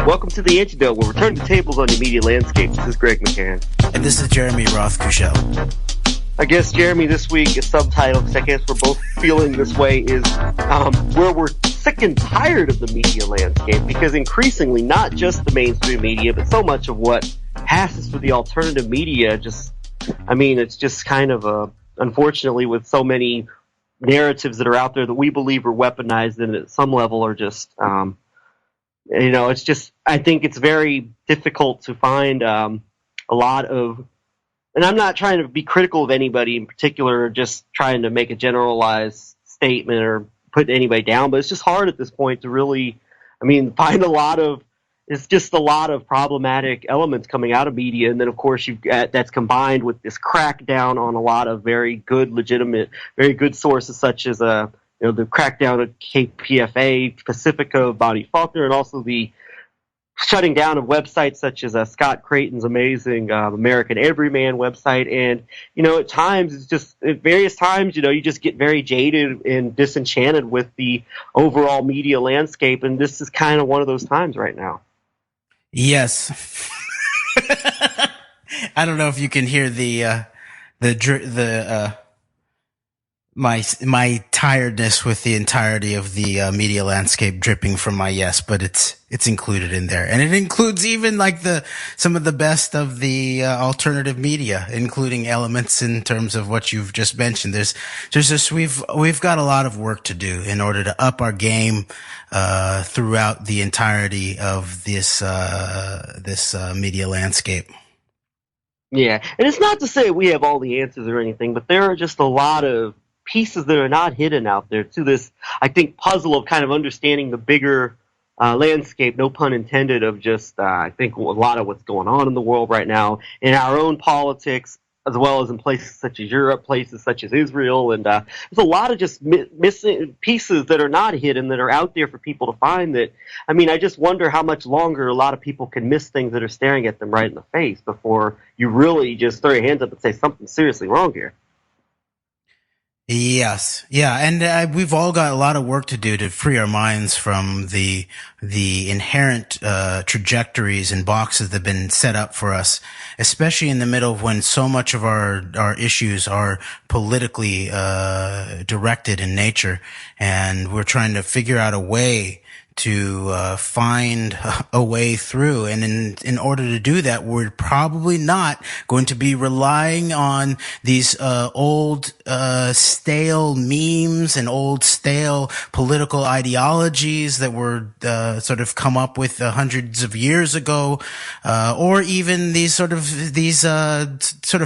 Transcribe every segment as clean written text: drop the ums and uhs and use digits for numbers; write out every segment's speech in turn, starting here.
Welcome to the Antidote, where we're turning the tables on your media landscape. This is Greg McCann. And this is Jeremy Roth-Kushel. I guess, Jeremy, this week is subtitled, because I guess we're both feeling this way, is where we're sick and tired of the media landscape, because increasingly, not just the mainstream media, but so much of what passes for the alternative media it's just kind of unfortunately, with so many narratives that are out there that we believe are weaponized and at some level are just, it's just, I think it's very difficult to find a lot of, and I'm not trying to be critical of anybody in particular, or just trying to make a generalized statement or put anybody down, but it's just hard at this point to really, find it's just a lot of problematic elements coming out of media, and then of course you've got that's combined with this crackdown on a lot of very good, legitimate, very good sources, such as the crackdown at KPFA, Pacifica, Bonnie Faulkner, and also the shutting down of websites such as Scott Creighton's amazing American Everyman website. And at times at various times you just get very jaded and disenchanted with the overall media landscape, and this is kind of one of those times right now. Yes. I don't know if you can hear my tiredness with the entirety of the media landscape dripping from my yes, but it's included in there, and it includes even like some of the best of the alternative media, including elements in terms of what you've just mentioned. There's just we've got a lot of work to do in order to up our game throughout the entirety of this media landscape. Yeah, and it's not to say we have all the answers or anything, but there are just a lot of pieces that are not hidden out there to this, I think, puzzle of kind of understanding the bigger landscape, no pun intended, of just, I think, a lot of what's going on in the world right now, in our own politics, as well as in places such as Europe, places such as Israel, and there's a lot of just missing pieces that are not hidden, that are out there for people to find. That, I just wonder how much longer a lot of people can miss things that are staring at them right in the face before you really just throw your hands up and say something's seriously wrong here. Yes. Yeah. And we've all got a lot of work to do to free our minds from the inherent trajectories and boxes that have been set up for us, especially in the middle of when so much of our issues are politically directed in nature, and we're trying to figure out a way to find a way through. And in order to do that, we're probably not going to be relying on these old stale memes and old stale political ideologies that were sort of come up with hundreds of years ago, or even these sort of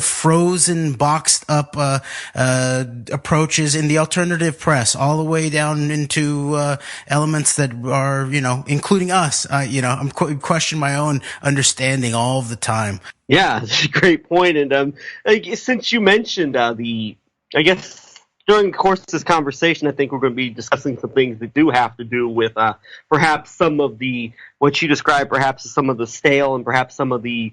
frozen, boxed up approaches in the alternative press, all the way down into elements that are, including us. I'm questioning my own understanding all of the time. Yeah, that's a great point. And since you mentioned I guess during the course of this conversation, I think we're going to be discussing some things that do have to do with perhaps some of what you described, perhaps some of the stale and perhaps some of the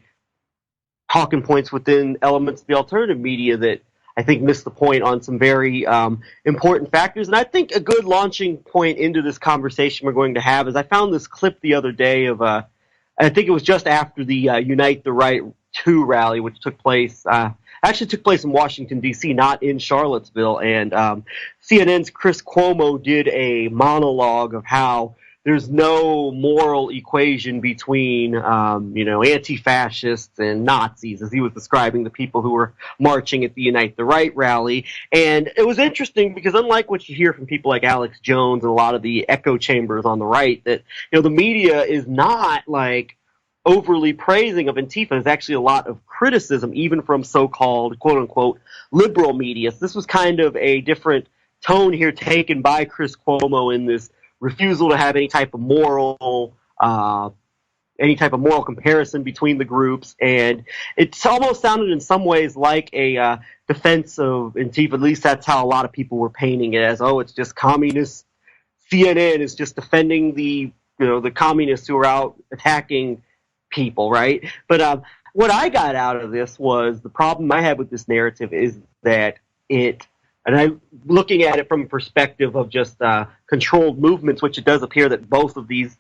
talking points within elements of the alternative media that I think missed the point on some very important factors. And I think a good launching point into this conversation we're going to have is I found this clip the other day of, I think it was just after the Unite the Right 2 rally, which took place in Washington, D.C., not in Charlottesville. And CNN's Chris Cuomo did a monologue of how there's no moral equation between, anti-fascists and Nazis, as he was describing the people who were marching at the Unite the Right rally. And it was interesting because unlike what you hear from people like Alex Jones and a lot of the echo chambers on the right, that, the media is not like overly praising of Antifa. There's actually a lot of criticism, even from so-called, quote-unquote, liberal media. So this was kind of a different tone here taken by Chris Cuomo in this refusal to have any type of moral comparison between the groups, and it's almost sounded in some ways like a defense of Antifa. At least that's how a lot of people were painting it, as, oh, it's just communist. CNN is just defending the communists who are out attacking people, right? But what I got out of this was the problem I had with this narrative is that looking at it from a perspective of just controlled movements, which it does appear that both of these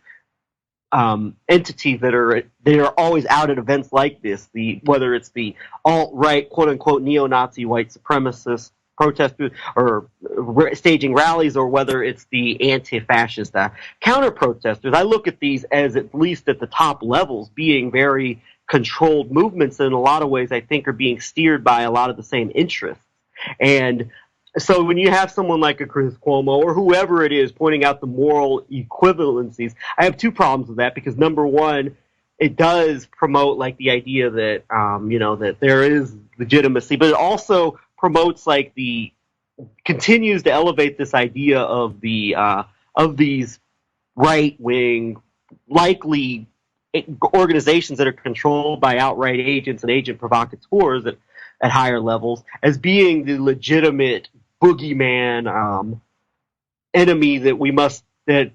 entities that are always out at events like this. Whether it's the alt-right, quote-unquote, neo-Nazi white supremacist protesters or staging rallies, or whether it's the anti-fascist counter-protesters. I look at these as, at least at the top levels, being very controlled movements, and in a lot of ways I think are being steered by a lot of the same interests. And so when you have someone like a Chris Cuomo or whoever it is pointing out the moral equivalencies, I have two problems with that, because number one, it does promote like the idea that that there is legitimacy, but it also promotes continues to elevate this idea of these right wing, likely organizations that are controlled by outright agents and agent provocateurs at higher levels as being the legitimate boogeyman enemy that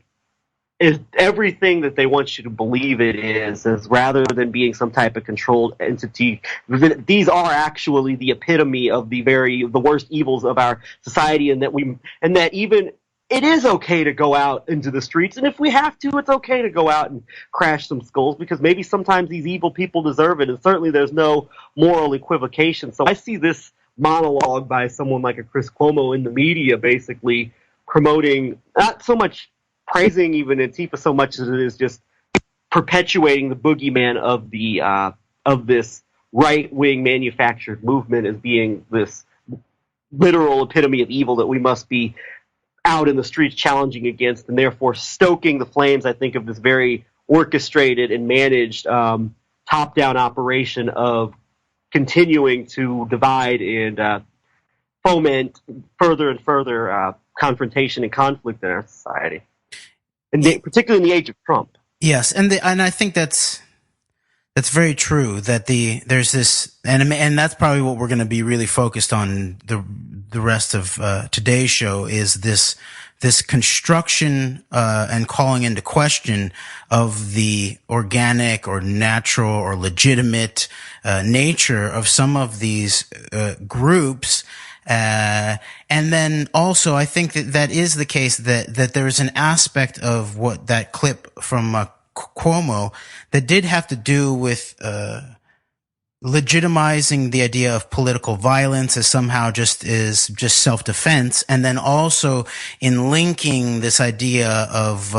is everything that they want you to believe it is, rather than being some type of controlled entity. These are actually the epitome of the worst evils of our society, and that even it is okay to go out into the streets, and if we have to, it's okay to go out and crash some skulls, because maybe sometimes these evil people deserve it, and certainly there's no moral equivocation. So I see this monologue by someone like a Chris Cuomo in the media basically promoting, not so much praising even Antifa so much as it is just perpetuating the boogeyman of this right-wing manufactured movement as being this literal epitome of evil that we must be out in the streets challenging against, and therefore stoking the flames, I think, of this very orchestrated and managed top-down operation of continuing to divide and foment further and further confrontation and conflict in our society, and particularly in the age of Trump. Yes, and I think that's very true. That there's this, and that's probably what we're going to be really focused on the rest of today's show, is this construction and calling into question of the organic or natural or legitimate nature of some of these groups. And then also, I think that is the case, that there is an aspect of what that clip from Cuomo that did have to do with legitimizing the idea of political violence as somehow just self-defense, and then also in linking this idea of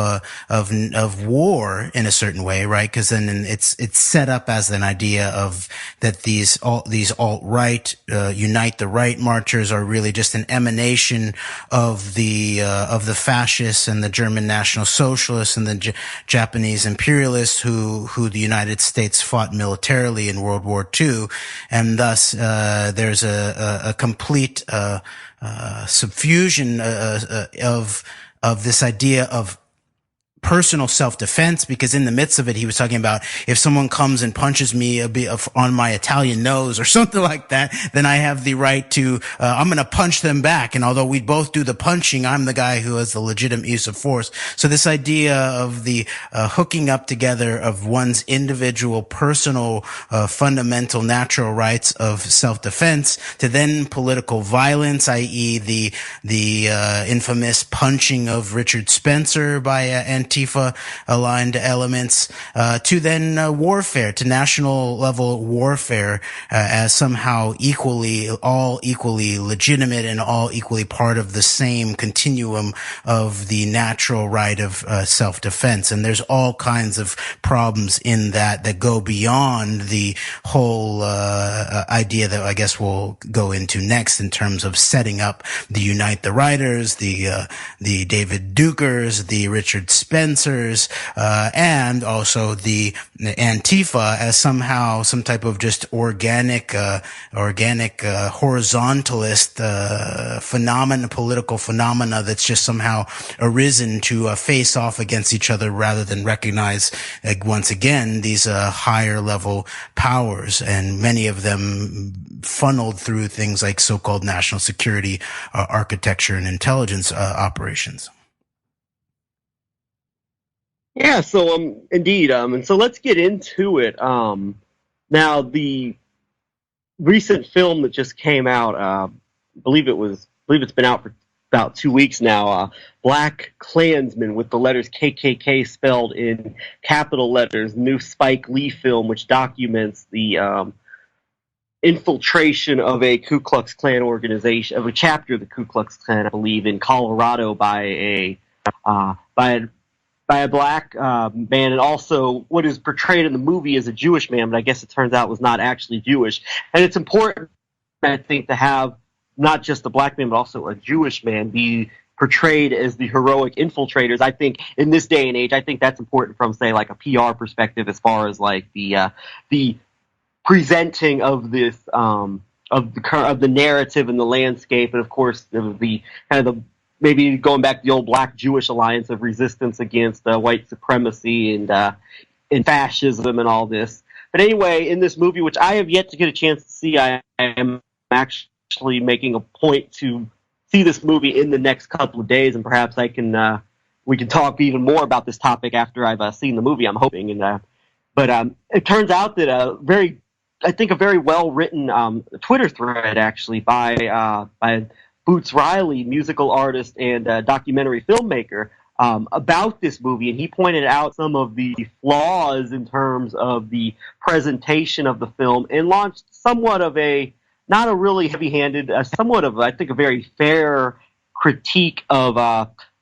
war in a certain way, right? Because then it's set up as an idea of that these alt-right unite the right marchers are really just an emanation of the fascists and the German National Socialists and the Japanese imperialists who the United States fought militarily in World War II, and thus there's a complete subfusion of this idea of personal self-defense, because in the midst of it, he was talking about if someone comes and punches me on my Italian nose or something like that, then I have the right to, I'm going to punch them back. And although we both do the punching, I'm the guy who has the legitimate use of force. So this idea of the hooking up together of one's individual, personal, fundamental, natural rights of self-defense to then political violence, i.e. the infamous punching of Richard Spencer by Antifa aligned elements, to then warfare, to national level warfare, as somehow all equally legitimate and all equally part of the same continuum of the natural right of self-defense. And there's all kinds of problems in that go beyond the whole idea that I guess we'll go into next in terms of setting up the Unite the Righters, the David Dukers, the Richard Spencers, and also the Antifa as somehow some type of just organic horizontalist political phenomena that's just somehow arisen to face off against each other rather than recognize, once again, these higher level powers, and many of them funneled through things like so-called national security architecture and intelligence operations. Yeah, so indeed, and so let's get into it. Now, the recent film that just came out, I believe it's been out for about 2 weeks now, BlacKKlansman with the letters KKK spelled in capital letters, new Spike Lee film which documents the infiltration of a Ku Klux Klan organization, of a chapter of the Ku Klux Klan, I believe, in Colorado by a black man, and also what is portrayed in the movie as a Jewish man, but I guess it turns out was not actually Jewish. And it's important, I think, to have not just a black man, but also a Jewish man be portrayed as the heroic infiltrators. I think in this day and age, I think that's important from, say, like a PR perspective, as far as like the presenting of this of the narrative and the landscape, and of course the kind of the maybe going back to the old Black-Jewish alliance of resistance against white supremacy and fascism and all this. But anyway, in this movie, which I have yet to get a chance to see, I am actually making a point to see this movie in the next couple of days, and perhaps we can talk even more about this topic after I've seen the movie, I'm hoping. But it turns out that a very well-written Twitter thread, actually, by Boots Riley, musical artist and documentary filmmaker, about this movie, and he pointed out some of the flaws in terms of the presentation of the film, and launched somewhat of not a really heavy-handed, somewhat of, I think, a very fair critique of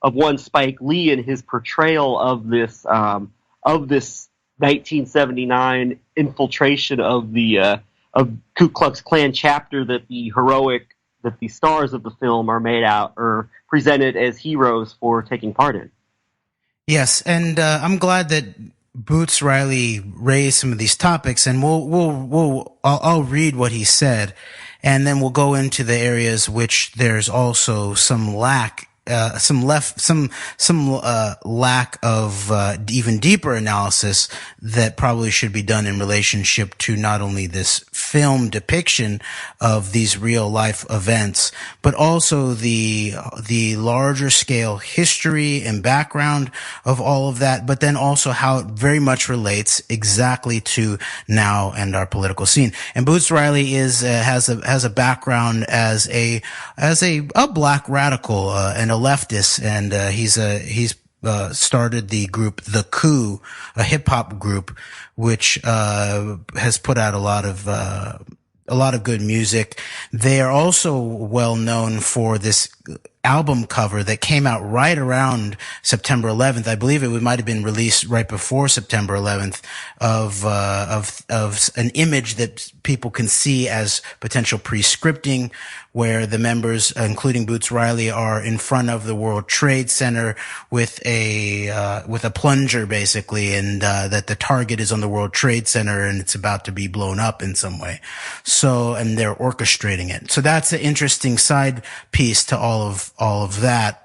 one Spike Lee and his portrayal of this 1979 infiltration of the Ku Klux Klan chapter that the stars of the film are made out or presented as heroes for taking part in. Yes, and I'm glad that Boots Riley raised some of these topics, and I'll read what he said, and then we'll go into the areas which there's also some lack of even deeper analysis that probably should be done in relationship to not only this film depiction of these real life events, but also the larger scale history and background of all of that, but then also how it very much relates exactly to now and our political scene. And Boots Riley has a background as a black radical and a leftist, and he's started the group The Ku, a hip hop group, which has put out a lot of good music. They are also well known for this album cover that came out right around September 11th. I believe it might have been released right before September 11th, of an image that people can see as potential pre-scripting, where the members, including Boots Riley, are in front of the World Trade Center with a plunger, basically, and that the target is on the World Trade Center and it's about to be blown up in some way. So, and they're orchestrating it. So that's an interesting side piece to all of that.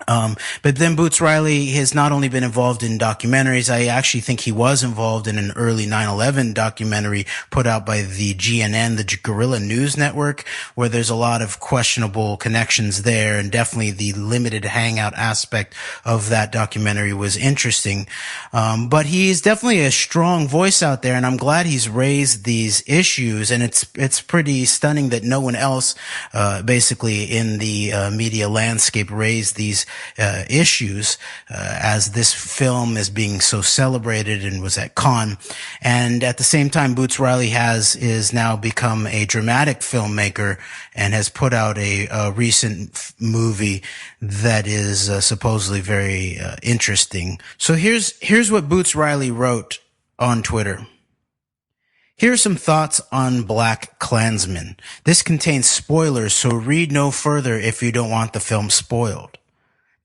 But then Boots Riley has not only been involved in documentaries. I actually think he was involved in an early 9/11 documentary put out by the GNN, the Guerrilla News Network, where there's a lot of questionable connections there, and definitely the limited hangout aspect of that documentary was interesting. But he's definitely a strong voice out there, and I'm glad he's raised these issues, and it's pretty stunning that no one else, basically in the media landscape raised these issues, as this film is being so celebrated and was at Cannes. And at the same time, Boots Riley is now become a dramatic filmmaker and has put out a recent movie that is supposedly very interesting. So here's what Boots Riley wrote on Twitter. Here are some thoughts on BlacKKlansman. This contains spoilers, so read no further if you don't want the film spoiled.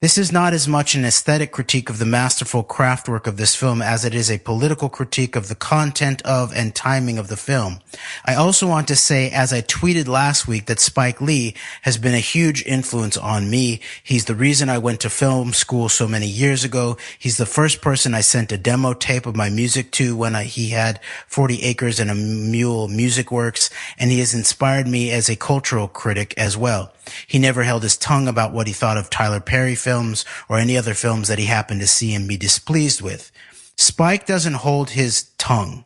This is not as much an aesthetic critique of the masterful craftwork of this film as it is a political critique of the content of and timing of the film. I also want to say, as I tweeted last week, that Spike Lee has been a huge influence on me. He's the reason I went to film school so many years ago. He's the first person I sent a demo tape of my music to when he had 40 Acres and a Mule Music Works, and he has inspired me as a cultural critic as well. He never held his tongue about what he thought of Tyler Perry films or any other films that he happened to see and be displeased with. Spike doesn't hold his tongue.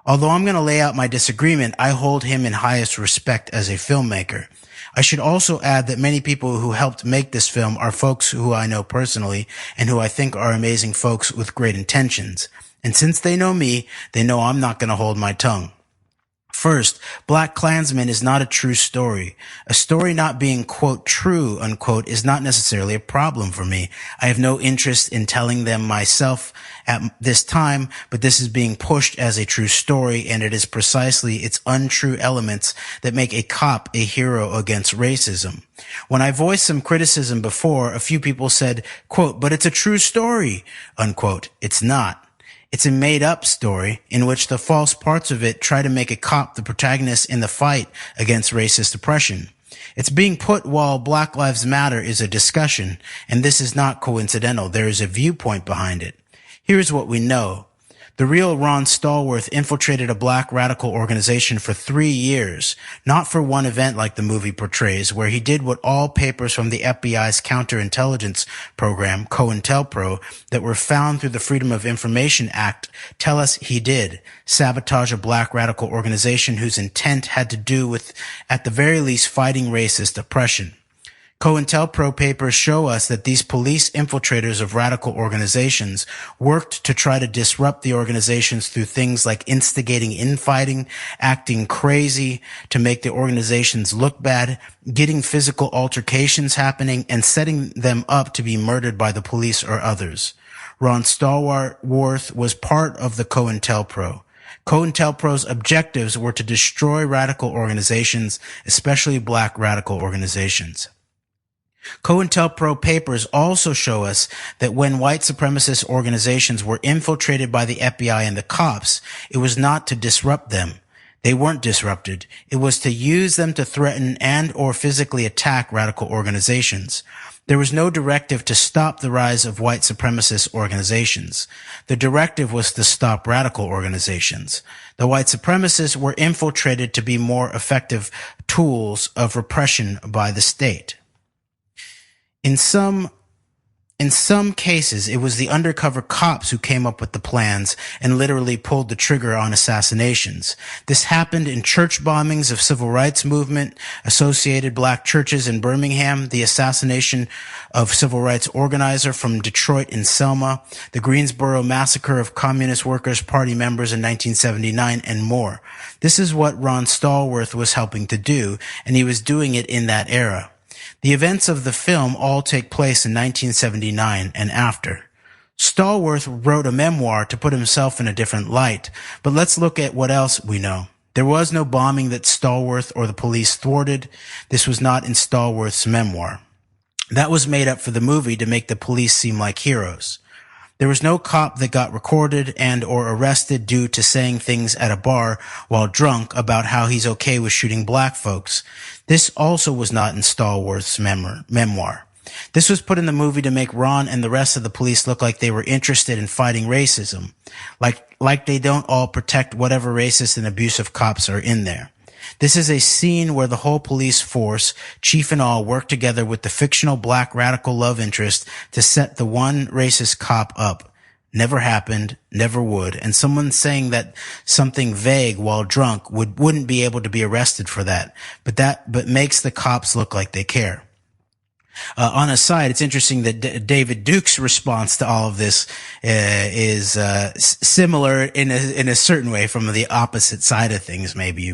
Although I'm going to lay out my disagreement, I hold him in highest respect as a filmmaker. I should also add that many people who helped make this film are folks who I know personally and who I think are amazing folks with great intentions. And since they know me, they know I'm not going to hold my tongue. First, BlacKKlansman is not a true story. A story not being, quote, true, unquote, is not necessarily a problem for me. I have no interest in telling them myself at this time, but this is being pushed as a true story, and it is precisely its untrue elements that make a cop a hero against racism. When I voiced some criticism before, a few people said, quote, but it's a true story, unquote. It's not. It's a made-up story in which the false parts of it try to make a cop the protagonist in the fight against racist oppression. It's being put while Black Lives Matter is a discussion, and this is not coincidental. There is a viewpoint behind it. Here's what we know. The real Ron Stallworth infiltrated a black radical organization for 3 years, not for one event like the movie portrays, where he did what all papers from the FBI's counterintelligence program, COINTELPRO, that were found through the Freedom of Information Act tell us he did: sabotage a black radical organization whose intent had to do with, at the very least, fighting racist oppression. COINTELPRO papers show us that these police infiltrators of radical organizations worked to try to disrupt the organizations through things like instigating infighting, acting crazy to make the organizations look bad, getting physical altercations happening, and setting them up to be murdered by the police or others. Ron Stallworth was part of the COINTELPRO. COINTELPRO's objectives were to destroy radical organizations, especially black radical organizations. COINTELPRO papers also show us that when white supremacist organizations were infiltrated by the FBI and the cops, it was not to disrupt them. They weren't disrupted. It was to use them to threaten and or physically attack radical organizations. There was no directive to stop the rise of white supremacist organizations. The directive was to stop radical organizations. The white supremacists were infiltrated to be more effective tools of repression by the state. In some cases, it was the undercover cops who came up with the plans and literally pulled the trigger on assassinations. This happened in church bombings of civil rights movement, associated black churches in Birmingham, the assassination of civil rights organizer from Detroit in Selma, the Greensboro massacre of Communist Workers' Party members in 1979, and more. This is what Ron Stallworth was helping to do, and he was doing it in that era. The events of the film all take place in 1979 and after. Stallworth wrote a memoir to put himself in a different light, but let's look at what else we know. There was no bombing that Stallworth or the police thwarted. This was not in Stallworth's memoir. That was made up for the movie to make the police seem like heroes. There was no cop that got recorded and or arrested due to saying things at a bar while drunk about how he's okay with shooting black folks. This also was not in Stallworth's memoir. This was put in the movie to make Ron and the rest of the police look like they were interested in fighting racism, like they don't all protect whatever racist and abusive cops are in there. This is a scene where the whole police force, chief and all, work together with the fictional black radical love interest to set the one racist cop up. Never happened, never would, and someone saying that something vague while drunk wouldn't be able to be arrested for that, but makes the cops look like they care. On a side, it's interesting that David Duke's response to all of this is similar in a certain way, from the opposite side of things, maybe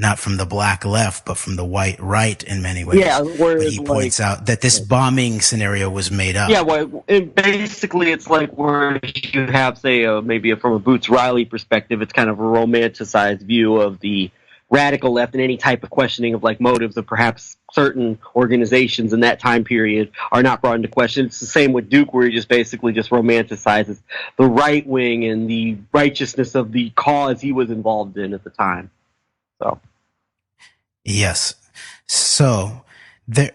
not from the black left, but from the white right in many ways. Yeah, where but he points out that this bombing scenario was made up. Yeah, well, basically it's like where you have, say, maybe from a Boots Riley perspective, it's kind of a romanticized view of the radical left, and any type of questioning of like motives of perhaps certain organizations in that time period are not brought into question. It's the same with Duke, where he just basically just romanticizes the right wing and the righteousness of the cause he was involved in at the time. So, yes. So there,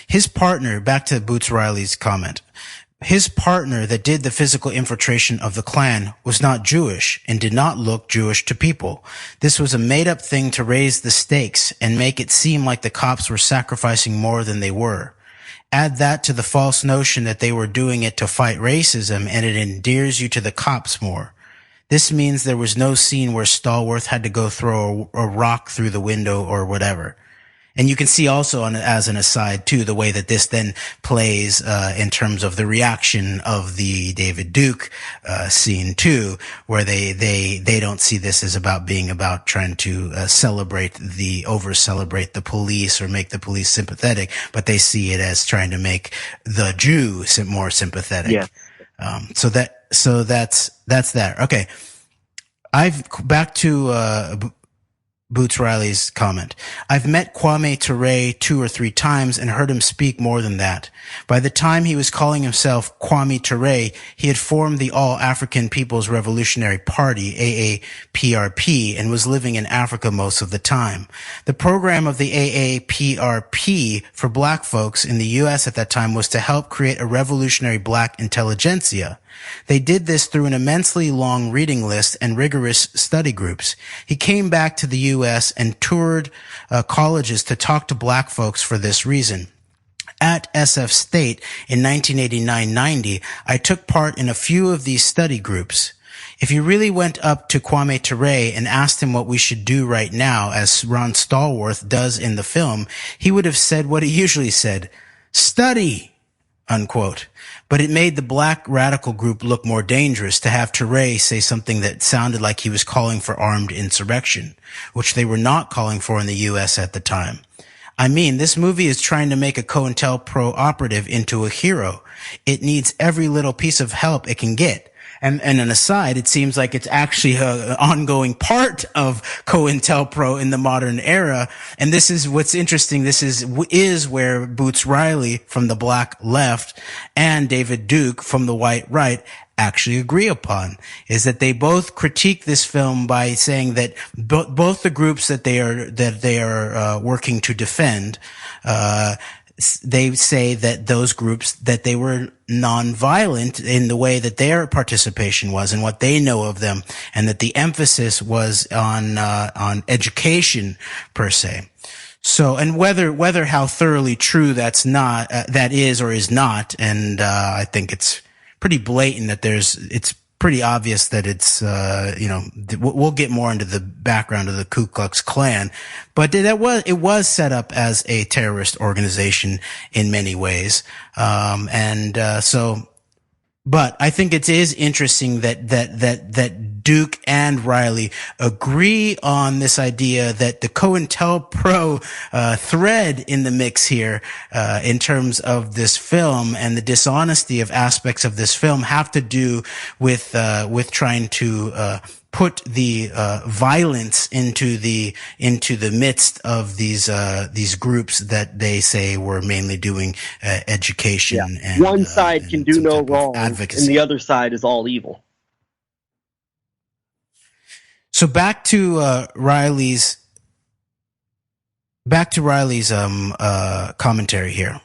his partner, back to Boots Riley's comment, his partner that did the physical infiltration of the Klan was not Jewish and did not look Jewish to people. This was a made-up thing to raise the stakes and make it seem like the cops were sacrificing more than they were. Add that to the false notion that they were doing it to fight racism, and it endears you to the cops more. This means there was no scene where Stallworth had to go throw a rock through the window or whatever. And you can see also as an aside too, the way that this then plays, in terms of the reaction of the David Duke, scene too, where they don't see this as about trying to, over-celebrate the police or make the police sympathetic, but they see it as trying to make the Jew more sympathetic. Yeah. So that's that. Okay. Back to, Boots Riley's comment. I've met Kwame Ture 2 or 3 times and heard him speak more than that. By the time he was calling himself Kwame Ture, he had formed the All African People's Revolutionary Party, AAPRP, and was living in Africa most of the time. The program of the AAPRP for black folks in the U.S. at that time was to help create a revolutionary black intelligentsia. They did this through an immensely long reading list and rigorous study groups. He came back to the U.S. and toured colleges to talk to black folks for this reason. At SF State in 1989-90, I took part in a few of these study groups. If you really went up to Kwame Ture and asked him what we should do right now, as Ron Stallworth does in the film, he would have said what he usually said, study, unquote. But it made the black radical group look more dangerous to have Ture say something that sounded like he was calling for armed insurrection, which they were not calling for in the U.S. at the time. I mean, this movie is trying to make a COINTELPRO operative into a hero. It needs every little piece of help it can get. And an aside, it seems like it's actually an ongoing part of COINTELPRO in the modern era. And this is what's interesting. This is where Boots Riley from the black left and David Duke from the white right actually agree upon, is that they both critique this film by saying that both the groups that they are working to defend, they say that those groups, that they were nonviolent in the way that their participation was and what they know of them, and that the emphasis was on education per se. So, and whether how thoroughly true that is or is not, and I think it's pretty blatant that it's pretty obvious that it's, we'll get more into the background of the Ku Klux Klan, but it was set up as a terrorist organization in many ways. But I think it is interesting that Duke and Riley agree on this idea that the COINTELPRO thread in the mix here, in terms of this film and the dishonesty of aspects of this film, have to do with trying to put the violence into the midst of these groups that they say were mainly doing education. Yeah. And one side can do no wrong, advocacy, and the other side is all evil. So back to Riley's commentary here.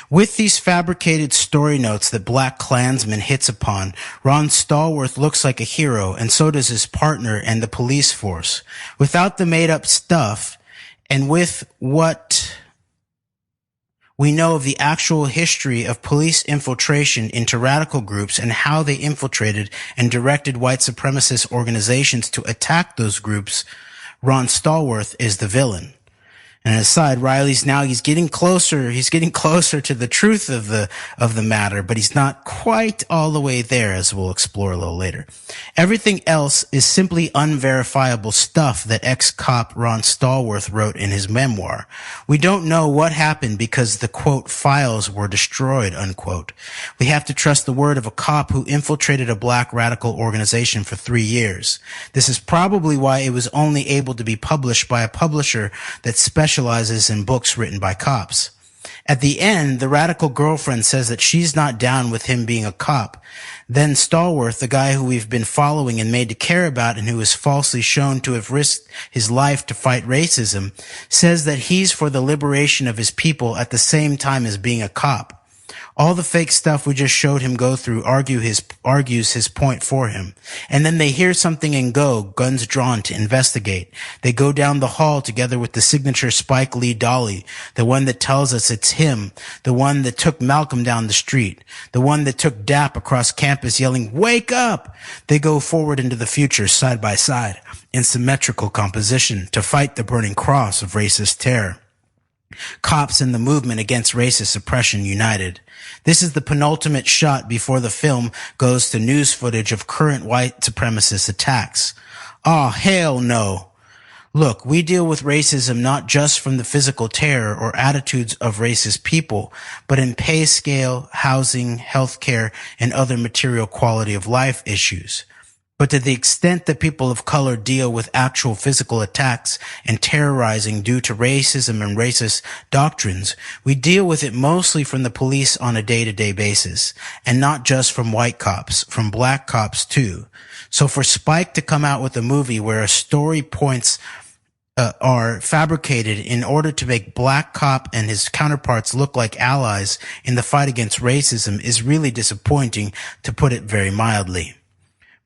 With these fabricated story notes that BlacKKlansman hits upon, Ron Stallworth looks like a hero, and so does his partner and the police force. Without the made-up stuff, and with what we know of the actual history of police infiltration into radical groups and how they infiltrated and directed white supremacist organizations to attack those groups, Ron Stallworth is the villain. And aside, Riley's he's getting closer to the truth of the matter, but he's not quite all the way there, as we'll explore a little later. Everything else is simply unverifiable stuff that ex-cop Ron Stallworth wrote in his memoir. We don't know what happened because the, quote, files were destroyed, unquote. We have to trust the word of a cop who infiltrated a black radical organization for 3 years. This is probably why it was only able to be published by a publisher that specializes in books written by cops. At the end, the radical girlfriend says that she's not down with him being a cop. Then Stallworth, the guy who we've been following and made to care about and who is falsely shown to have risked his life to fight racism, says that he's for the liberation of his people at the same time as being a cop. All the fake stuff we just showed him go through argues his point for him. And then they hear something and go, guns drawn, to investigate. They go down the hall together with the signature Spike Lee dolly, the one that tells us it's him, the one that took Malcolm down the street, the one that took Dap across campus yelling, "Wake up!" They go forward into the future side by side in symmetrical composition to fight the burning cross of racist terror. Cops and the movement against racist oppression united. This is the penultimate shot before the film goes to news footage of current white supremacist attacks. Oh, hell no. Look, we deal with racism not just from the physical terror or attitudes of racist people, but in pay scale, housing, healthcare, and other material quality of life issues. But to the extent that people of color deal with actual physical attacks and terrorizing due to racism and racist doctrines, we deal with it mostly from the police on a day-to-day basis, and not just from white cops, from black cops too. So for Spike to come out with a movie where a story points are fabricated in order to make black cop and his counterparts look like allies in the fight against racism is really disappointing, to put it very mildly.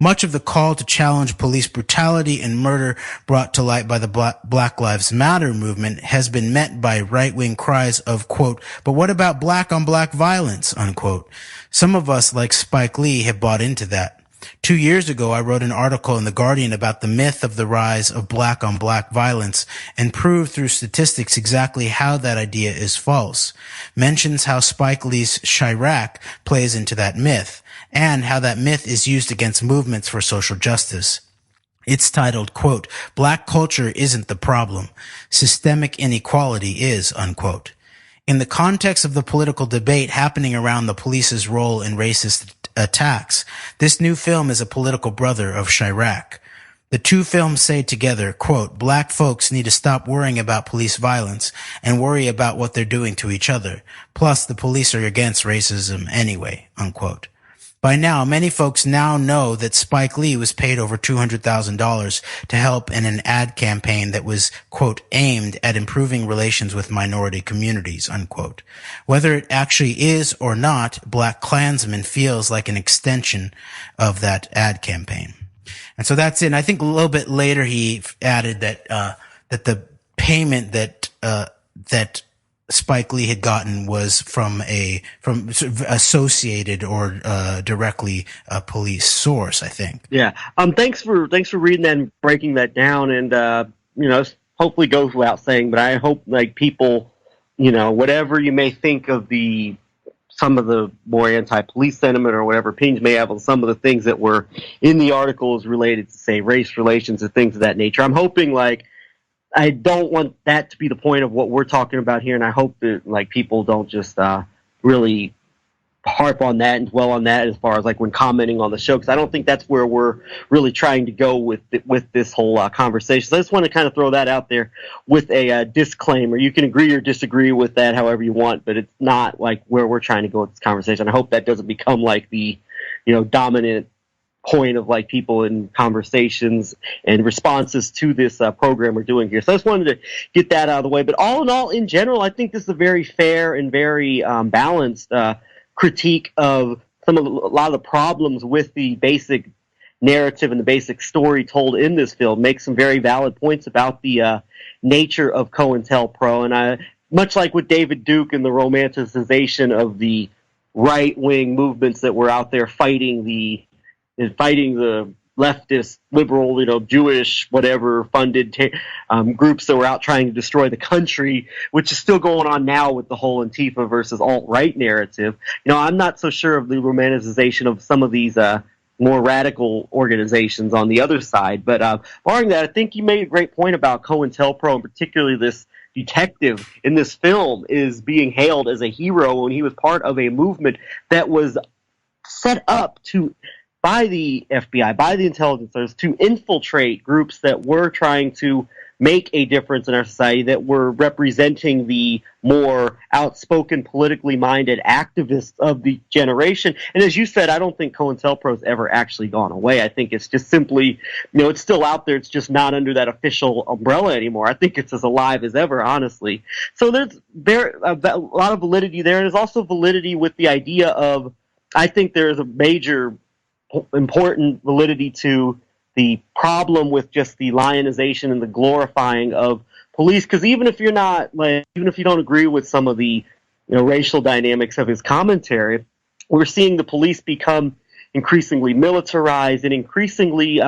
Much of the call to challenge police brutality and murder brought to light by the Black Lives Matter movement has been met by right-wing cries of, quote, "But what about black-on-black violence?" unquote. Some of us, like Spike Lee, have bought into that. 2 years ago, I wrote an article in The Guardian about the myth of the rise of black-on-black violence and proved through statistics exactly how that idea is false. Mentions how Spike Lee's Chirac plays into that myth, and how that myth is used against movements for social justice. It's titled, quote, "Black culture isn't the problem. Systemic inequality is," unquote. In the context of the political debate happening around the police's role in racist attacks, this new film is a political brother of Chirac. The two films say together, quote, "Black folks need to stop worrying about police violence and worry about what they're doing to each other. Plus, the police are against racism anyway," unquote. By now, many folks now know that Spike Lee was paid over $200,000 to help in an ad campaign that was, quote, "aimed at improving relations with minority communities," unquote. Whether it actually is or not, BlacKKlansman feels like an extension of that ad campaign. And so that's it. And I think a little bit later he added that that the payment that Spike Lee had gotten was from associated or directly a police source, I think. Yeah. Thanks for reading that and breaking that down. And hopefully goes without saying, but I hope like people, whatever you may think of some of the more anti-police sentiment or whatever opinions may have on some of the things that were in the articles related to, say, race relations and things of that nature. I'm hoping I don't want that to be the point of what we're talking about here, and I hope that people don't just really harp on that and dwell on that as far as when commenting on the show, because I don't think that's where we're really trying to go with this whole conversation. So I just want to kind of throw that out there with a disclaimer. You can agree or disagree with that however you want, but it's not where we're trying to go with this conversation. I hope that doesn't become the dominant point of people in conversations and responses to this program we're doing here. So I just wanted to get that out of the way. But all in all, in general, I think this is a very fair and very balanced critique of a lot of the problems with the basic narrative and the basic story told in this film. Makes some very valid points about the nature of COINTELPRO, and much like with David Duke and the romanticization of the right-wing movements that were out there fighting the leftist, liberal, Jewish, whatever funded groups that were out trying to destroy the country, which is still going on now with the whole Antifa versus alt-right narrative. I'm not so sure of the romanticization of some of these more radical organizations on the other side. But barring that, I think you made a great point about COINTELPRO, and particularly this detective in this film is being hailed as a hero when he was part of a movement that was set up by the FBI, by the intelligence service, to infiltrate groups that were trying to make a difference in our society, that were representing the more outspoken, politically minded activists of the generation. And as you said, I don't think COINTELPRO's ever actually gone away. I think it's just simply, it's still out there. It's just not under that official umbrella anymore. I think it's as alive as ever, honestly. So there's a lot of validity there. And there's also validity with the idea of, I think there's a major important validity to the problem with just the lionization and the glorifying of police. Because even if you don't agree with some of the racial dynamics of his commentary, we're seeing the police become increasingly militarized and increasingly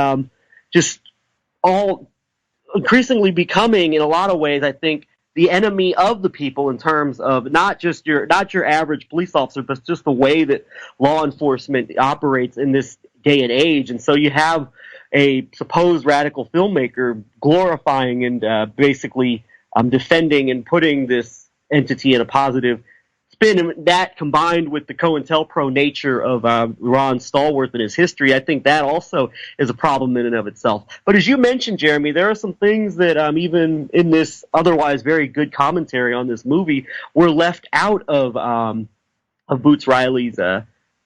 increasingly becoming, in a lot of ways, I think, the enemy of the people in terms of not your average police officer, but just the way that law enforcement operates in this day and age. And so you have a supposed radical filmmaker glorifying and basically defending and putting this entity in a positive spin. And that, combined with the COINTELPRO nature of Ron Stallworth and his history, I think that also is a problem in and of itself. But as you mentioned, Jeremy, there are some things that even in this otherwise very good commentary on this movie were left out of Boots Riley's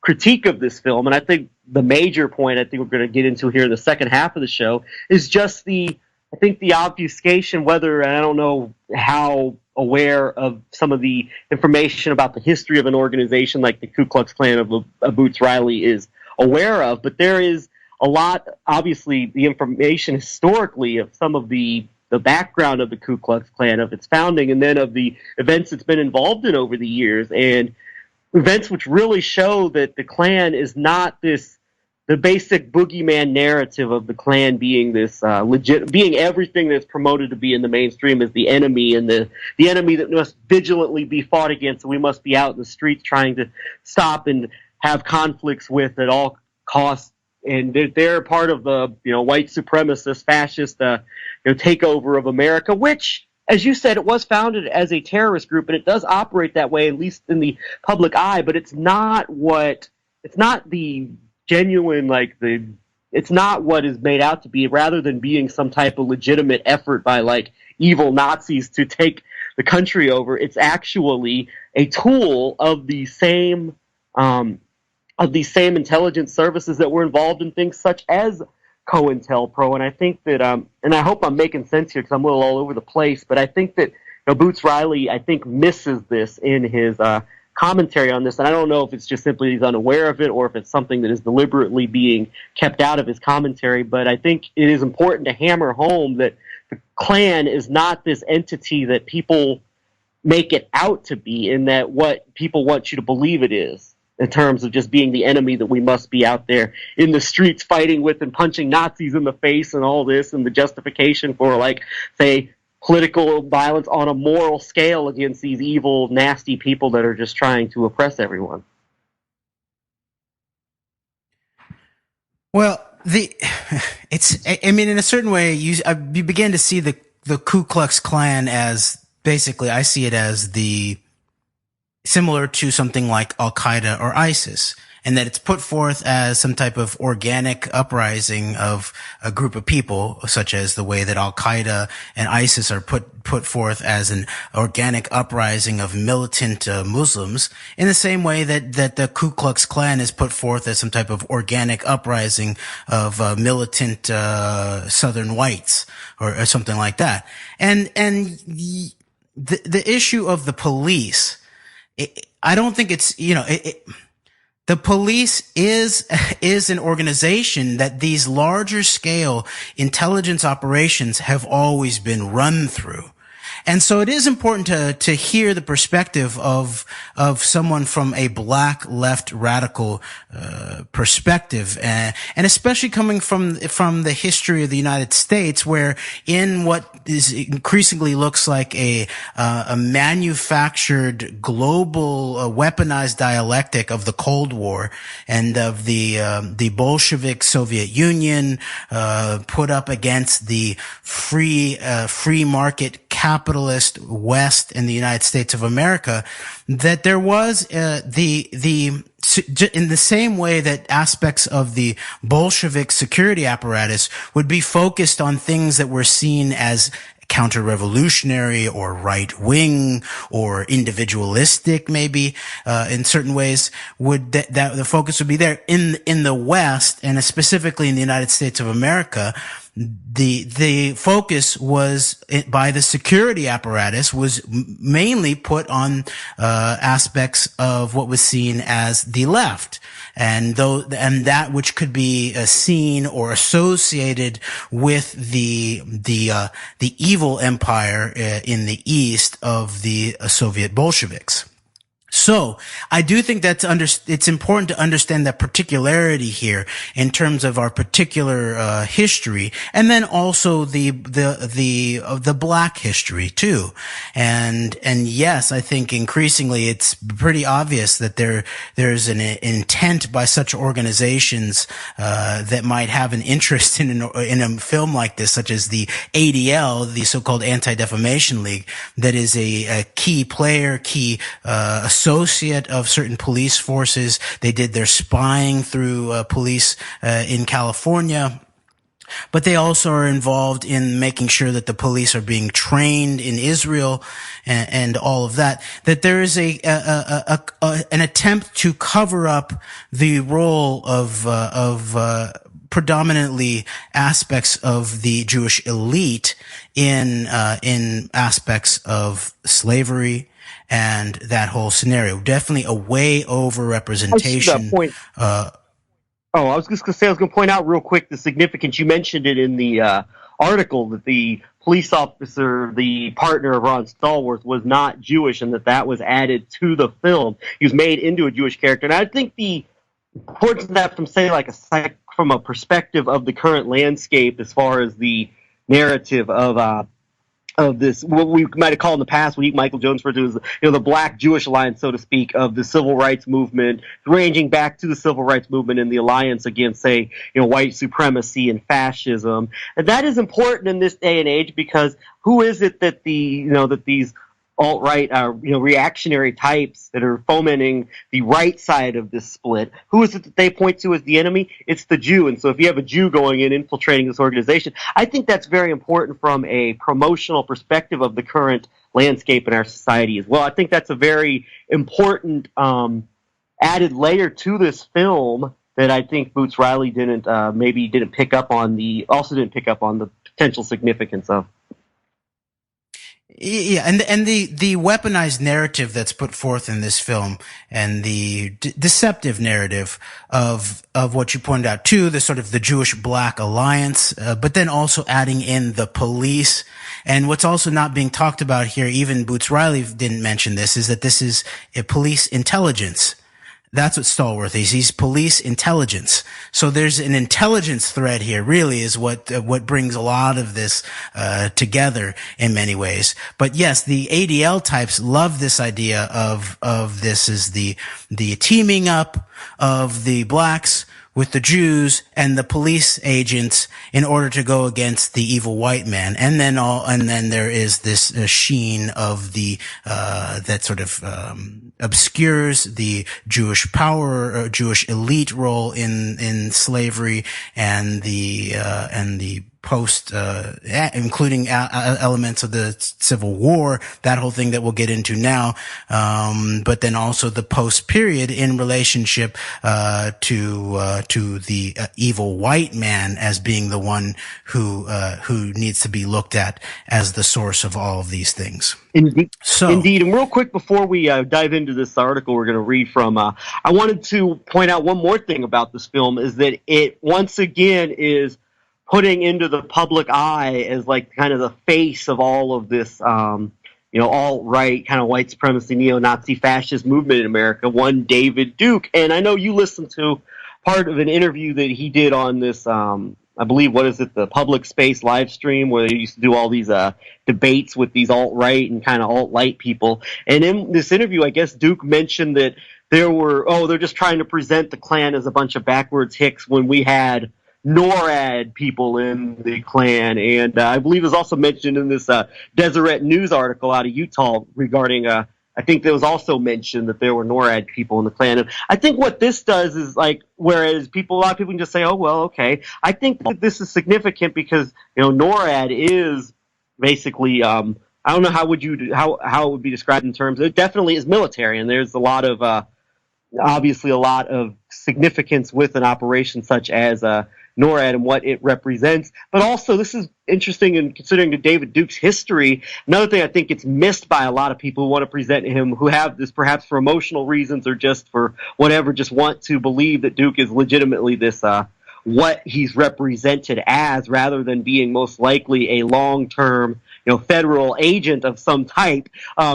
critique of this film. And I think the major point I think we're going to get into here in the second half of the show is just the obfuscation, whether, and I don't know how aware of some of the information about the history of an organization like the Ku Klux Klan of Boots Riley is aware of, but there is a lot, obviously, the information historically of some of the background of the Ku Klux Klan, of its founding, and then of the events it's been involved in over the years, and events which really show that the Klan is not the basic boogeyman narrative of the Klan being this being everything that's promoted to be in the mainstream as the enemy, and the enemy that must vigilantly be fought against, and we must be out in the streets trying to stop and have conflicts with at all costs. And they're part of the white supremacist, fascist takeover of America, which, as you said, it was founded as a terrorist group, and it does operate that way, at least in the public eye. But it's not the genuine, it's not what is made out to be. Rather than being some type of legitimate effort by evil Nazis to take the country over, it's actually a tool of the same intelligence services that were involved in things such as COINTELPRO. And I think that, and I hope I'm making sense here because I'm a little all over the place, but I think that Boots Riley, I think, misses this in his commentary on this. And I don't know if it's just simply he's unaware of it or if it's something that is deliberately being kept out of his commentary. But I think it is important to hammer home that the Klan is not this entity that people make it out to be, in that what people want you to believe it is, in terms of just being the enemy that we must be out there in the streets fighting with and punching Nazis in the face and all this, and the justification for, say, political violence on a moral scale against these evil, nasty people that are just trying to oppress everyone. Well, in a certain way, you begin to see the Ku Klux Klan as, basically, I see it as similar to something like Al-Qaeda or ISIS, and that it's put forth as some type of organic uprising of a group of people, such as the way that Al-Qaeda and ISIS are put forth as an organic uprising of militant Muslims, in the same way that the Ku Klux Klan is put forth as some type of organic uprising of militant Southern whites or something like that. And the issue of the police, I don't think it's, the police is an organization that these larger scale intelligence operations have always been run through. And so it is important to hear the perspective of someone from a black left radical perspective, and especially coming from the history of the United States, where in what is increasingly looks like a manufactured global weaponized dialectic of the Cold War and of the Bolshevik Soviet Union put up against the free market capitalist West in the United States of America, that there was in the same way that aspects of the Bolshevik security apparatus would be focused on things that were seen as counter-revolutionary or right-wing or individualistic, maybe in certain ways, would that the focus would be there. In the West, and specifically in the United States of America, the focus was by the security apparatus was mainly put on aspects of what was seen as the left, and that which could be seen or associated with the evil empire in the East of the Soviet Bolsheviks. So I do think it's important to understand that particularity here in terms of our particular history, and then also the Black history too. And yes, I think increasingly it's pretty obvious that there's an intent by such organizations that might have an interest in a film like this, such as the ADL, the so-called Anti Defamation League, that is a key player, associate of certain police forces. They did their spying through police in California. But they also are involved in making sure that the police are being trained in Israel and all of that. That there is an attempt to cover up the role of predominantly aspects of the Jewish elite in aspects of slavery and that whole scenario. Definitely a way over representation. I was just going to say, I was going to point out real quick the significance. You mentioned it in the article that the police officer, the partner of Ron Stallworth, was not Jewish, and that was added to the film. He was made into a Jewish character. And I think the importance of that from a perspective of the current landscape as far as the narrative of this, what we might have called in the past, what Michael Jones referred to as, the Black Jewish alliance, so to speak, of the civil rights movement, ranging back to the civil rights movement and the alliance against, say, white supremacy and fascism. And that is important in this day and age, because who is it that that these alt-right, reactionary types that are fomenting the right side of this split, who is it that they point to as the enemy? It's the Jew. And so if you have a Jew going in, infiltrating this organization, I think that's very important from a promotional perspective of the current landscape in our society as well. I think that's a very important added layer to this film that I think Boots Riley didn't pick up on the potential significance of. Yeah, and the weaponized narrative that's put forth in this film, and the deceptive narrative of what you pointed out too, the sort of the Jewish-Black alliance, but then also adding in the police. And what's also not being talked about here, even Boots Riley didn't mention this, is that this is a police intelligence. That's what Stallworth is. He's police intelligence. So there's an intelligence thread here, really, is what brings a lot of this together in many ways. But yes, the ADL types love this idea of this is the teaming up of the blacks with the Jews and the police agents in order to go against the evil white man. And then there is this sheen of the that sort of obscures the Jewish power, Jewish elite role in slavery, and the post, including elements of the Civil War, that whole thing that we'll get into now, but then also the post period in relationship to the evil white man as being the one who needs to be looked at as the source of all of these things. Indeed. And real quick before we dive into this article we're going to read from, I wanted to point out one more thing about this film, is that it once again is putting into the public eye as like kind of the face of all of this, alt-right kind of white supremacy, neo-Nazi fascist movement in America, one David Duke. And I know you listened to part of an interview that he did on this, I believe, the Public Space live stream, where they used to do all these debates with these alt-right and kind of alt-light people. And in this interview, I guess Duke mentioned that they're just trying to present the Klan as a bunch of backwards hicks when we had NORAD people in the Klan. And I believe it was also mentioned in this Deseret News article out of Utah regarding, I think there was also mentioned that there were NORAD people in the Klan. And I think what this does is, like, whereas a lot of people can just say, oh, well, okay. I think that this is significant because, NORAD is basically, I don't know how it would be described in terms. It definitely is military, and there's a lot of obviously a lot of significance with an operation such as NORAD and what it represents. But also, this is interesting in considering David Duke's history. Another thing I think gets missed by a lot of people who want to present him, who have this perhaps for emotional reasons or just for whatever, just want to believe that Duke is legitimately this what he's represented as, rather than being most likely a long-term, federal agent of some type.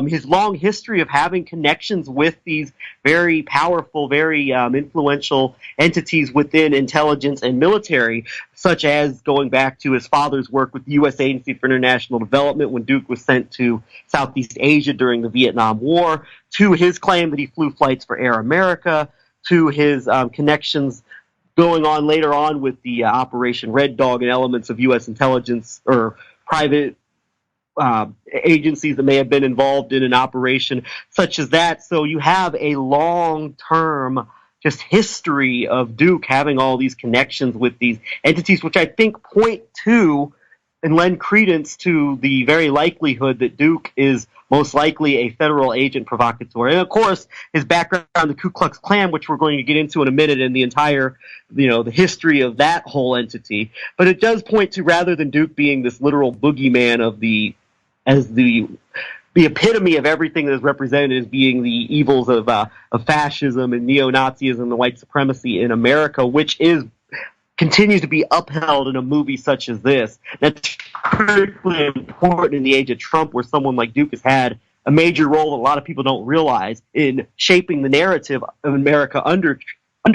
His long history of having connections with these very powerful, very influential entities within intelligence and military, such as going back to his father's work with the U.S. Agency for International Development when Duke was sent to Southeast Asia during the Vietnam War, to his claim that he flew flights for Air America, to his connections going on later on with the Operation Red Dog and elements of U.S. intelligence or private agencies that may have been involved in an operation such as that. So you have a long-term just history of Duke having all these connections with these entities, which I think point to and lend credence to the very likelihood that Duke is most likely a federal agent provocateur. And of course, his background, the Ku Klux Klan, which we're going to get into in a minute, and the entire, the history of that whole entity. But it does point to, rather than Duke being this literal boogeyman of the epitome of everything that is represented as being the evils of fascism and neo-Nazism and white supremacy in America, which continues to be upheld in a movie such as this. That's critically important in the age of Trump, where someone like Duke has had a major role that a lot of people don't realize in shaping the narrative of America under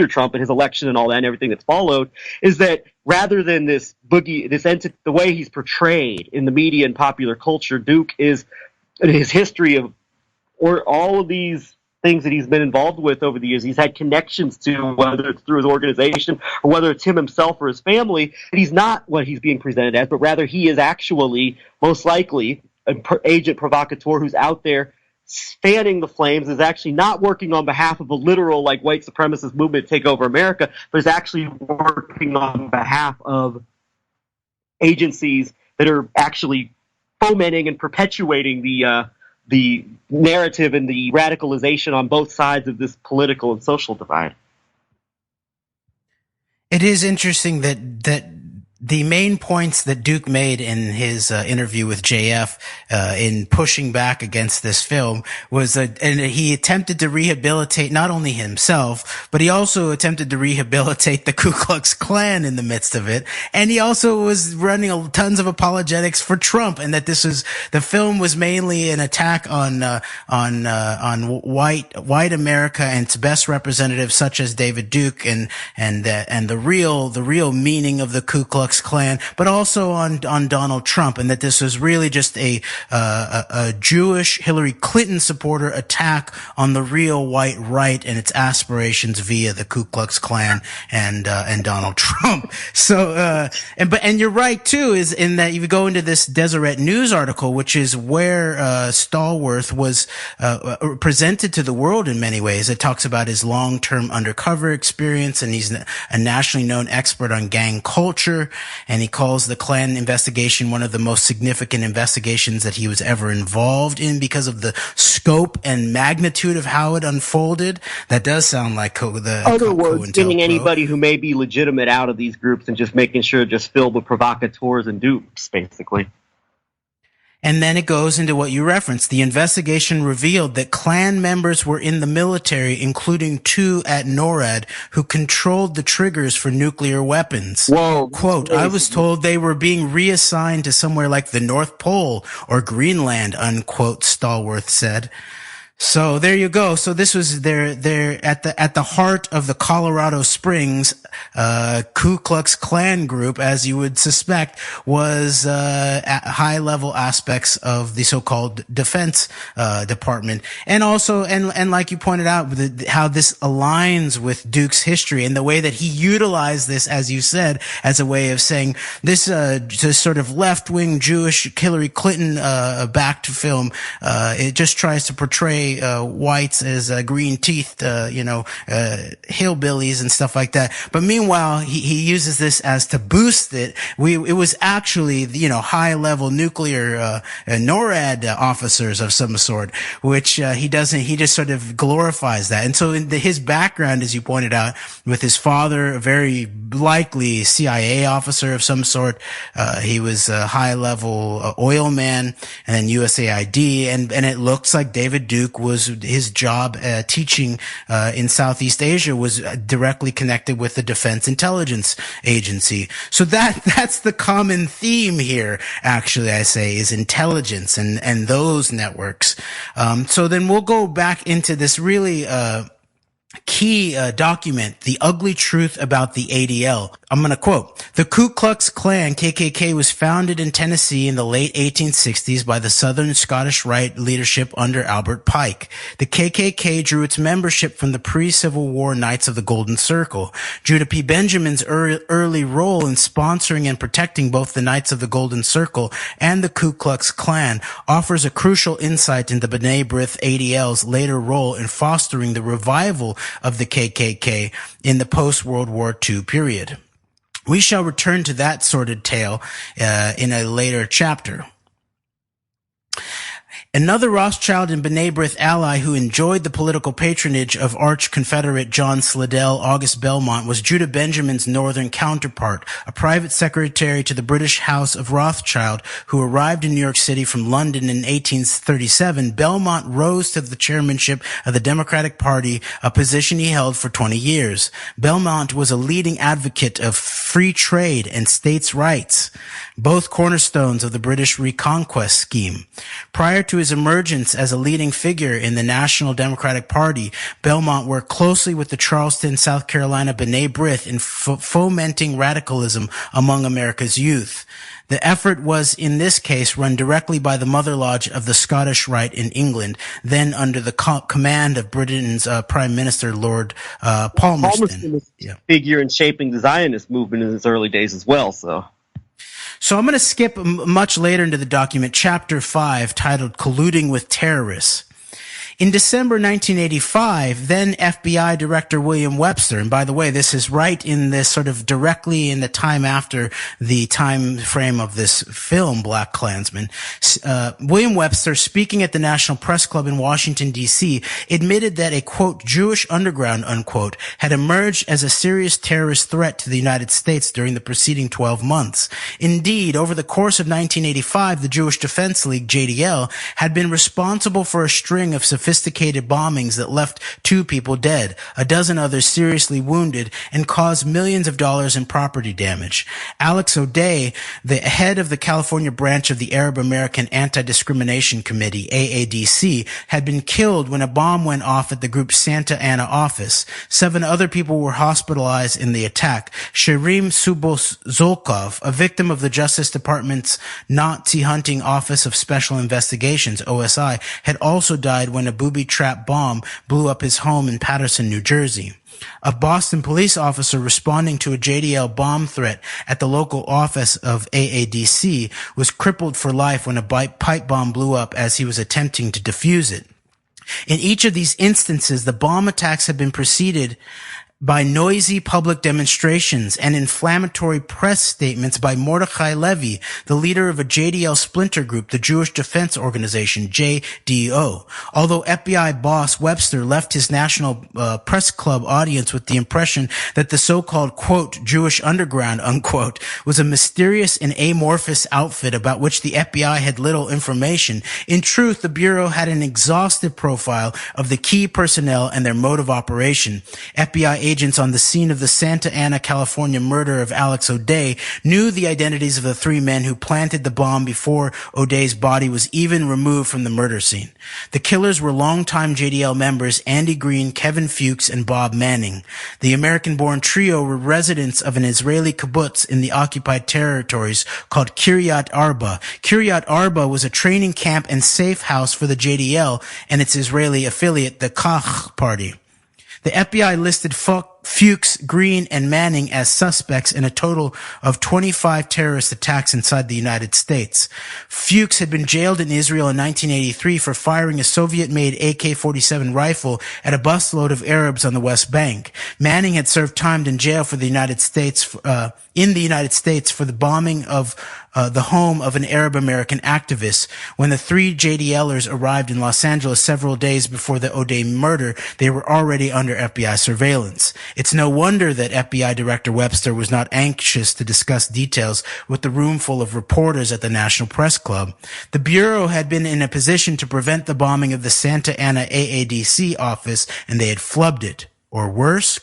Trump and his election and all that and everything that's followed, is that rather than this entity, the way he's portrayed in the media and popular culture, Duke is, in his history of all of these things that he's been involved with over the years, he's had connections to, whether it's through his organization or whether it's him himself or his family, that he's not what he's being presented as, but rather he is actually most likely an agent provocateur who's out there fanning the flames, is actually not working on behalf of a literal white supremacist movement to take over America, but is actually working on behalf of agencies that are actually fomenting and perpetuating the narrative and the radicalization on both sides of this political and social divide. It is interesting that the main points that Duke made in his interview with JF in pushing back against this film was and he attempted to rehabilitate not only himself, but he also attempted to rehabilitate the Ku Klux Klan in the midst of it, and he also was running tons of apologetics for Trump, and that the film was mainly an attack on white America and its best representatives such as David Duke and the real meaning of the Ku Klux Klan, but also on Donald Trump, and that this was really just a Jewish Hillary Clinton supporter attack on the real white right and its aspirations via the Ku Klux Klan and Donald Trump. So and you're right too, is in that you go into this Deseret News article, which is where Stallworth was presented to the world in many ways. It talks about his long-term undercover experience, and he's a nationally known expert on gang culture. And he calls the Klan investigation one of the most significant investigations that he was ever involved in because of the scope and magnitude of how it unfolded. That does sound like the other words, getting anybody who may be legitimate out of these groups and just making sure just filled with provocateurs and dupes, basically. And then it goes into what you referenced. The investigation revealed that Klan members were in the military, including 2 at NORAD, who controlled the triggers for nuclear weapons. Whoa. Quote, I was told they were being reassigned to somewhere like the North Pole or Greenland, unquote, Stallworth said. So there you go. So this was they're at the heart of the Colorado Springs Ku Klux Klan group, as you would suspect, was high level aspects of the so-called defense department, and also and like you pointed out, how this aligns with Duke's history and the way that he utilized this, as you said, as a way of saying this sort of left wing Jewish Hillary Clinton backed film. It just tries to portray portray whites as green-teethed, hillbillies and stuff like that. But meanwhile, he uses this as to boost it. It was actually, high-level nuclear NORAD officers of some sort, which he just sort of glorifies that. And so his background, as you pointed out, with his father, a very likely CIA officer of some sort, he was a high-level oil man, and then USAID, and it looks like David Duke was his job teaching in Southeast Asia was directly connected with the Defense Intelligence Agency. So that's the common theme here, actually, I say, is intelligence and those networks. So then we'll go back into this really key document, The Ugly Truth About the ADL. I'm going to quote, "The Ku Klux Klan, KKK, was founded in Tennessee in the late 1860s by the Southern Scottish Rite leadership under Albert Pike. The KKK drew its membership from the pre-Civil War Knights of the Golden Circle. Judah P. Benjamin's early role in sponsoring and protecting both the Knights of the Golden Circle and the Ku Klux Klan offers a crucial insight into B'nai B'rith ADL's later role in fostering the revival of the KKK in the post-World War II period." We shall return to that sordid tale in a later chapter. Another Rothschild and B'nai B'rith ally who enjoyed the political patronage of arch-Confederate John Slidell August Belmont was Judah Benjamin's northern counterpart, a private secretary to the British House of Rothschild who arrived in New York City from London in 1837. Belmont rose to the chairmanship of the Democratic Party, a position he held for 20 years. Belmont was a leading advocate of free trade and states' rights, both cornerstones of the British Reconquest scheme. Prior to his emergence as a leading figure in the National Democratic Party, Belmont worked closely with the Charleston, South Carolina B'nai B'rith in fomenting radicalism among America's youth. The effort was, in this case, run directly by the Mother Lodge of the Scottish Rite in England, then under the command of Britain's Prime Minister Lord Palmerston. Was a figure in shaping the Zionist movement in its early days as well, So I'm going to skip much later into the document, Chapter 5, titled Colluding with Terrorists. In December 1985, then FBI Director William Webster, and by the way, this is right in this sort of directly in the time after the time frame of this film, BlacKKKlansman, William Webster, speaking at the National Press Club in Washington, D.C., admitted that a, quote, Jewish underground, unquote, had emerged as a serious terrorist threat to the United States during the preceding 12 months. Indeed, over the course of 1985, the Jewish Defense League, JDL, had been responsible for a string of sophisticated bombings that left 2 people dead, a dozen others seriously wounded, and caused millions of dollars in property damage. Alex O'Day, the head of the California branch of the Arab American Anti-Discrimination Committee, AADC, had been killed when a bomb went off at the group's Santa Ana office. 7 other people were hospitalized in the attack. Shirim Subos-Zolkov, a victim of the Justice Department's Nazi Hunting Office of Special Investigations, OSI, had also died when a booby-trap bomb blew up his home in Paterson, New Jersey. A Boston police officer responding to a JDL bomb threat at the local office of AADC was crippled for life when a pipe bomb blew up as he was attempting to defuse it. In each of these instances, the bomb attacks had been preceded by noisy public demonstrations and inflammatory press statements by Mordechai Levy, the leader of a JDL splinter group, the Jewish Defense Organization, JDO. Although FBI boss Webster left his National Press Club audience with the impression that the so-called, quote, Jewish underground, unquote, was a mysterious and amorphous outfit about which the FBI had little information, in truth, the Bureau had an exhaustive profile of the key personnel and their mode of operation. FBI agents on the scene of the Santa Ana, California murder of Alex O'Day knew the identities of the 3 men who planted the bomb before O'Day's body was even removed from the murder scene. The killers were longtime JDL members Andy Green, Kevin Fuchs, and Bob Manning. The American-born trio were residents of an Israeli kibbutz in the occupied territories called Kiryat Arba. Kiryat Arba was a training camp and safe house for the JDL and its Israeli affiliate, the Kach Party. The FBI listed Fuchs, Green, and Manning as suspects in a total of 25 terrorist attacks inside the United States. Fuchs had been jailed in Israel in 1983 for firing a Soviet-made AK-47 rifle at a busload of Arabs on the West Bank. Manning had served time in jail for the United States, for the bombing of the home of an Arab American activist. When the three JDLers arrived in Los Angeles several days before the O'Day murder, they were already under FBI surveillance. It's no wonder that FBI Director Webster was not anxious to discuss details with the room full of reporters at the National Press Club. The Bureau had been in a position to prevent the bombing of the Santa Ana AADC office, and they had flubbed it. Or worse, ?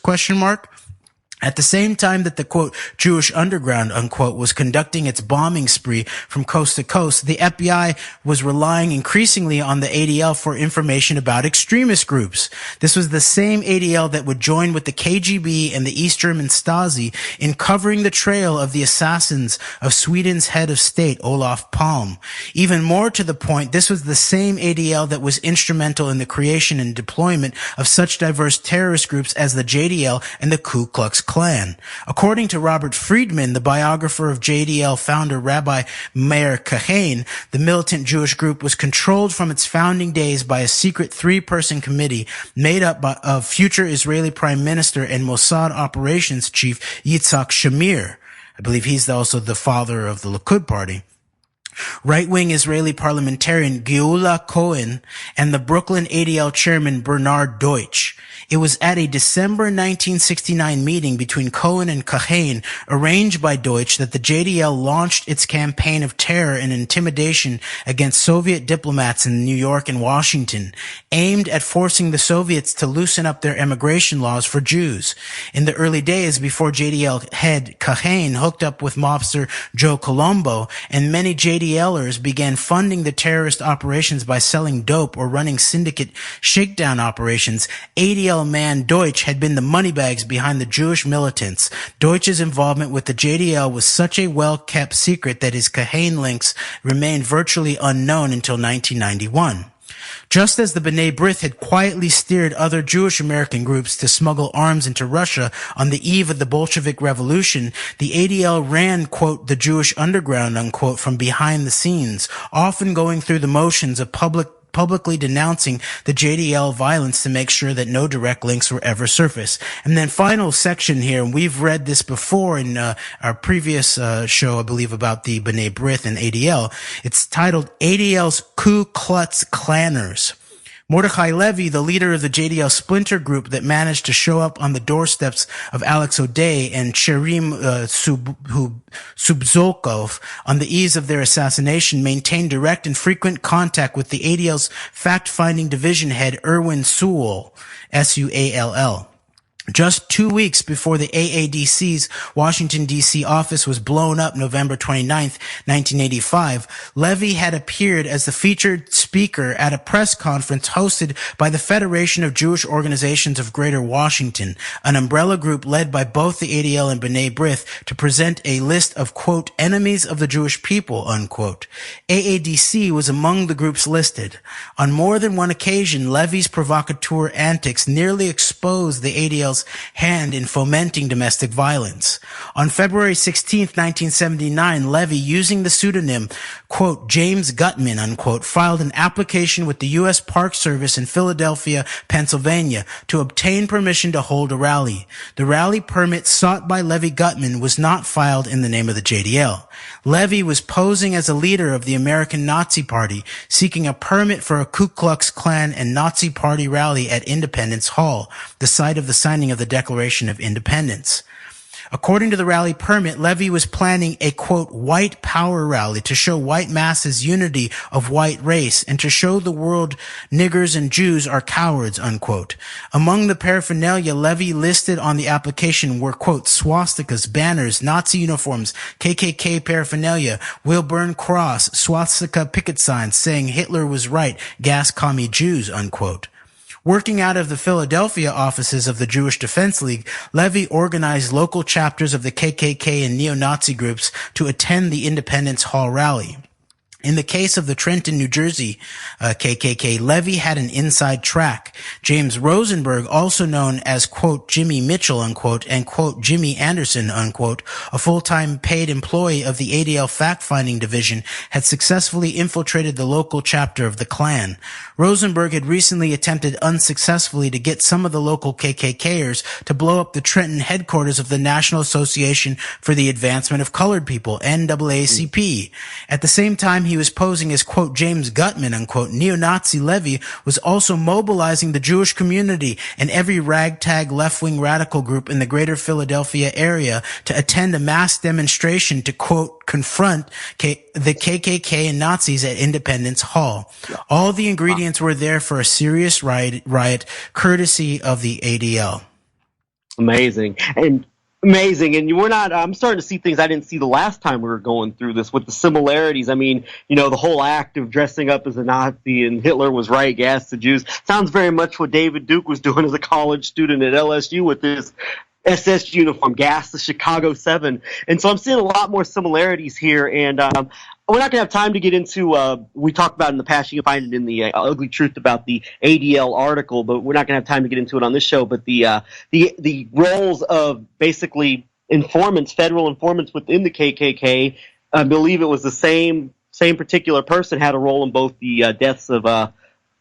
At the same time that the, quote, Jewish underground, unquote, was conducting its bombing spree from coast to coast, the FBI was relying increasingly on the ADL for information about extremist groups. This was the same ADL that would join with the KGB and the East German Stasi in covering the trail of the assassins of Sweden's head of state, Olof Palme. Even more to the point, this was the same ADL that was instrumental in the creation and deployment of such diverse terrorist groups as the JDL and the Ku Klux Klan. According to Robert Friedman, the biographer of JDL founder Rabbi Meir Kahane, the militant Jewish group was controlled from its founding days by a secret 3-person committee made up of future Israeli Prime Minister and Mossad operations chief Yitzhak Shamir. I believe he's also the father of the Likud party. Right-wing Israeli parliamentarian Geula Cohen, and the Brooklyn ADL chairman Bernard Deutsch. It was at a December 1969 meeting between Cohen and Kahane, arranged by Deutsch, that the JDL launched its campaign of terror and intimidation against Soviet diplomats in New York and Washington, aimed at forcing the Soviets to loosen up their immigration laws for Jews. In the early days before JDL head Kahane hooked up with mobster Joe Colombo, and many JDLers began funding the terrorist operations by selling dope or running syndicate shakedown operations, ADL man Deutsch had been the moneybags behind the Jewish militants. Deutsch's involvement with the JDL was such a well-kept secret that his Kahane links remained virtually unknown until 1991. Just as the B'nai B'rith had quietly steered other Jewish American groups to smuggle arms into Russia on the eve of the Bolshevik Revolution, the ADL ran, quote, the Jewish underground, unquote, from behind the scenes, often going through the motions of publicly denouncing the JDL violence to make sure that no direct links were ever surfaced. And then final section here, and we've read this before in our previous show, I believe, about the B'nai B'rith and ADL. It's titled ADL's Ku Klux Klanners. Mordechai Levy, the leader of the JDL splinter group that managed to show up on the doorsteps of Alex O'Day and Cherim Subzolkov on the eves of their assassination, maintained direct and frequent contact with the ADL's fact-finding division head, Erwin Sewell, S-U-A-L-L. Just 2 weeks before the AADC's Washington, D.C. office was blown up November 29th, 1985, Levy had appeared as the featured speaker at a press conference hosted by the Federation of Jewish Organizations of Greater Washington, an umbrella group led by both the ADL and B'nai B'rith, to present a list of, quote, enemies of the Jewish people, unquote. AADC was among the groups listed. On more than one occasion, Levy's provocateur antics nearly exposed the ADL's hand in fomenting domestic violence. On February 16, 1979, Levy, using the pseudonym, quote, James Gutman, unquote, filed an application with the U.S. Park Service in Philadelphia, Pennsylvania, to obtain permission to hold a rally. The rally permit sought by Levy Gutman was not filed in the name of the JDL. Levy was posing as a leader of the American Nazi Party, seeking a permit for a Ku Klux Klan and Nazi Party rally at Independence Hall, the site of the signing of the Declaration of Independence. According to the rally permit, Levy was planning a, quote, white power rally to show white masses unity of white race and to show the world niggers and Jews are cowards, unquote. Among the paraphernalia Levy listed on the application were, quote, swastikas, banners, Nazi uniforms, KKK paraphernalia, will burn cross, swastika picket signs saying Hitler was right, gas commie Jews, unquote. Working out of the Philadelphia offices of the Jewish Defense League, Levy organized local chapters of the KKK and neo-Nazi groups to attend the Independence Hall rally. In the case of the Trenton, New Jersey KKK, Levy had an inside track. James Rosenberg, also known as, quote, Jimmy Mitchell, unquote, and, quote, Jimmy Anderson, unquote, a full-time paid employee of the ADL fact-finding division, had successfully infiltrated the local chapter of the Klan. Rosenberg had recently attempted unsuccessfully to get some of the local KKKers to blow up the Trenton headquarters of the National Association for the Advancement of Colored People, NAACP. At the same time he was posing as, quote, James Gutman, unquote, neo-Nazi Levy was also mobilizing the Jewish community and every ragtag left-wing radical group in the greater Philadelphia area to attend a mass demonstration to, quote, confront the KKK and Nazis at Independence Hall. All the ingredients were there for a serious riot courtesy of the ADL. Amazing. And we're not, I'm starting to see things I didn't see the last time we were going through this with the similarities. I mean, the whole act of dressing up as a Nazi and Hitler was right, gas the Jews. Sounds very much what David Duke was doing as a college student at LSU with his SS uniform, gas the Chicago 7. And so I'm seeing a lot more similarities here. And we're not going to have time to get into, we talked about in the past, you can find it in the Ugly Truth about the ADL article, but we're not going to have time to get into it on this show. But the roles of basically informants, federal informants within the KKK, I believe it was the same particular person had a role in both the deaths of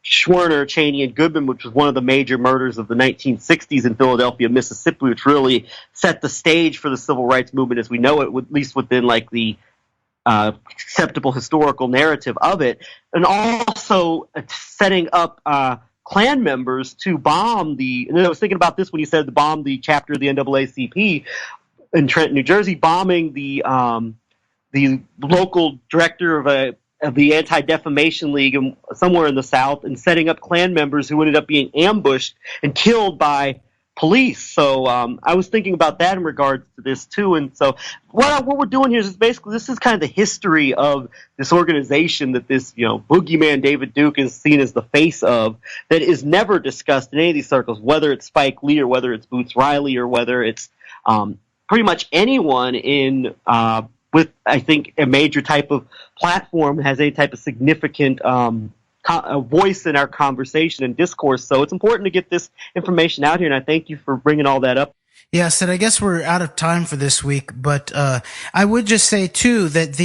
Schwerner, Cheney, and Goodman, which was one of the major murders of the 1960s in Philadelphia, Mississippi, which really set the stage for the civil rights movement as we know it, at least within like the acceptable historical narrative of it, and also setting up Klan members to bomb and I was thinking about this when you said to bomb the chapter of the NAACP in Trenton, New Jersey, bombing the local director of the Anti Defamation League somewhere in the South, and setting up Klan members who ended up being ambushed and killed by police. So I was thinking about that in regards to this too. And so what we're doing here is basically, this is kind of the history of this organization that this boogeyman David Duke is seen as the face of, that is never discussed in any of these circles, whether it's Spike Lee or whether it's Boots Riley or whether it's pretty much anyone in with, I think, a major type of platform has any type of significant voice in our conversation and discourse. So it's important to get this information out here, and I thank you for bringing all that up. Yeah, Sid, I guess we're out of time for this week, but I would just say, too, that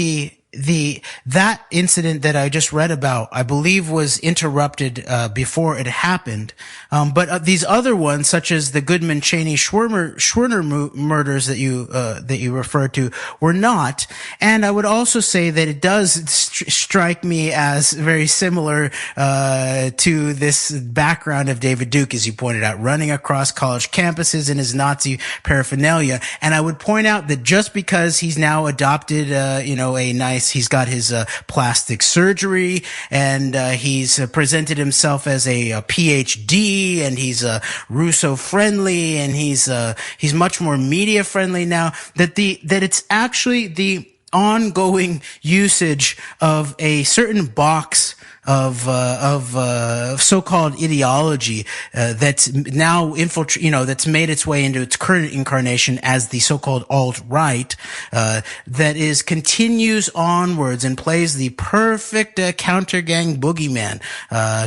that incident that I just read about, I believe, was interrupted before it happened. But these other ones, such as the Goodman, Cheney, Schwerner murders that you referred to, were not. And I would also say that it does strike me as very similar to this background of David Duke, as you pointed out, running across college campuses in his Nazi paraphernalia. And I would point out that just because he's now adopted, he's got his plastic surgery, and he's presented himself as a PhD, and he's Russo friendly, and he's much more media friendly now, that it's actually the ongoing usage of a certain box of so-called ideology that's now that's made its way into its current incarnation as the so-called alt-right, that continues onwards and plays the perfect counter-gang boogeyman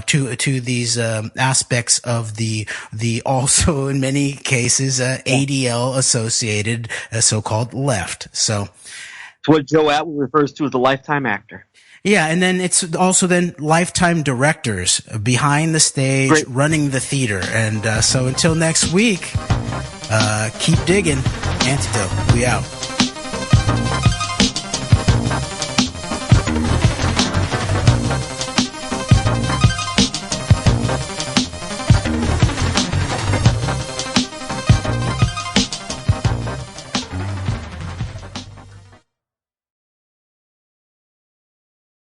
to these aspects of the also in many cases ADL associated so-called left. So it's what Joe Atwood refers to as a lifetime actor. Yeah, and then it's also then lifetime directors behind the stage, Great. Running the theater. And so until next week, keep digging. Antidote, we out.